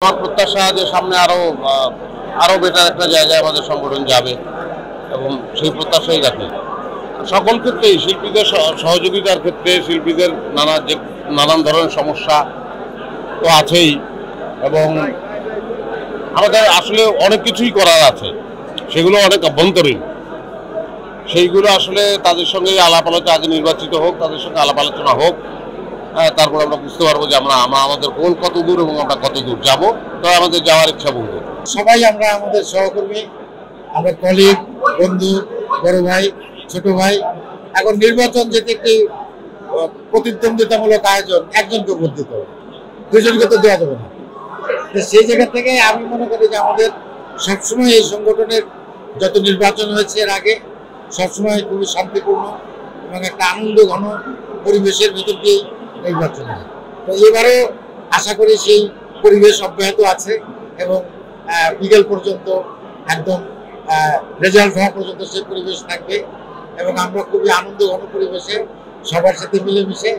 আমার প্রত্যাশা যে সামনে আরো বেটার একটা জায়গায় আমাদের সংগঠন যাবে এবং সেই প্রত্যাশাই রাখি। সকল ক্ষেত্রেই শিল্পীদের সহযোগিতার ক্ষেত্রে শিল্পীদের নানান ধরনের সমস্যা তো আছেই এবং আমাদের আসলে অনেক কিছুই করার আছে, সেগুলো অনেক অভ্যন্তরীণ। সেইগুলো আসলে তাদের সঙ্গে আলাপ আলোচনা, আগে নির্বাচিত হোক, তাদের সঙ্গে আলাপ আলোচনা হোক, তারপর আমরা বুঝতে পারবো যে আমাদের কত দূর এবং আমরা কত দূর যাবো। তো আমাদের যাওয়ার ইচ্ছা বলব। সবাই আমরা আমাদের সহকর্মী, আমরা কলিগ, বন্ধু, বড় ভাই, ছোট ভাই। এখন নির্বাচন যেটি একটি প্রতিদ্বন্দ্বিতামূলক আয়োজন, একজনকে ভোট দিতে হবে, দুজনকে তো দেওয়া যাবে না। তো সেই জায়গা থেকে আমি মনে করি যে আমাদের সবসময় এই সংগঠনের যত নির্বাচন হয়েছে এর আগে সবসময় খুবই শান্তিপূর্ণ এবং একটা আনন্দ ঘন পরিবেশের ভেতর দিয়েই নির্বাচন হয়। তো এবারেও আশা করি সেই পরিবেশ অব্যাহত আছে এবং বিকেল পর্যন্ত একদম রেজাল্ট হওয়া পর্যন্ত সেই পরিবেশ থাকবে এবং আমরা খুবই আনন্দ ঘন পরিবেশে সবার সাথে মিলেমিশে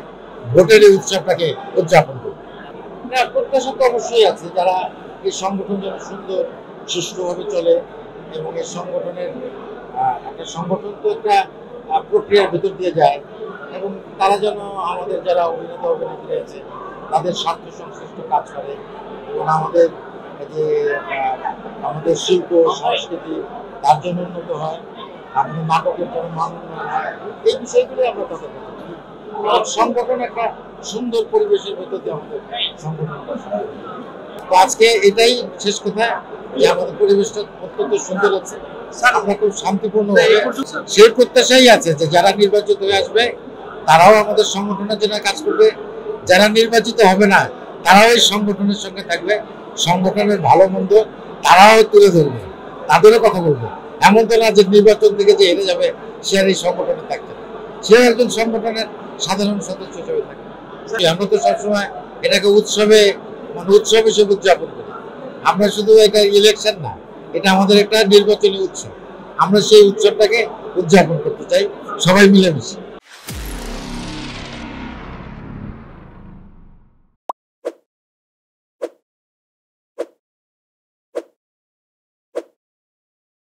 ভোটের এই উৎসবটাকে উদযাপন করব। প্রত্যাশা তো অবশ্যই আছে, যারা এই সংগঠন যেন সুন্দর সুষ্ঠুভাবে চলে এবং এই সংগঠনের একটা সংগঠন তো একটা প্রক্রিয়ার ভেতর দিয়ে যায় এবং তারা যেন আমাদের যারা অভিনেতা অভিনেত্রী আছে তাদের স্বার্থ সংশ্লিষ্ট কাজ করে এবং আমাদের শিল্প সংস্কৃতি তার জন্য উন্নত হয়, আমাদের নাটকের জন্য মান উন্নয়ন হয়। এই বিষয়গুলো আমরা তাদের সংগঠন একটা সুন্দর পরিবেশের ভেতর দিয়ে আমাদের সংগঠনটা। তো আজকে এটাই শেষ কথা যে আমাদের পরিবেশটা অত্যন্ত সুন্দর আছে, আমরা খুব শান্তিপূর্ণ সেই প্রত্যাশাই আছে যে যারা নির্বাচিত হয়ে আসবে তারাও আমাদের সংগঠনের জন্য কাজ করবে, যারা নির্বাচিত হবে না তারাও এই সংগঠনের সঙ্গে থাকবে, সংগঠনের ভালো মন্দ তারাও তুলে ধরবে, তাদেরও কথা বলবে। এমন তো না যে নির্বাচন থেকে যে হেরে যাবে সে আর এই সংগঠনে থাকবে, সে একজন সংগঠনের সাধারণ সদস্য হিসেবে থাকবে। আমরা তো সবসময় এটাকে উৎসব হিসেবে উদযাপন করি। আমরা শুধু এটা ইলেকশন না, এটা আমাদের একটা নির্বাচনী উৎসব। আমরা সেই উৎসবটাকে উদযাপন করতে চাই সবাই মিলেমিশে।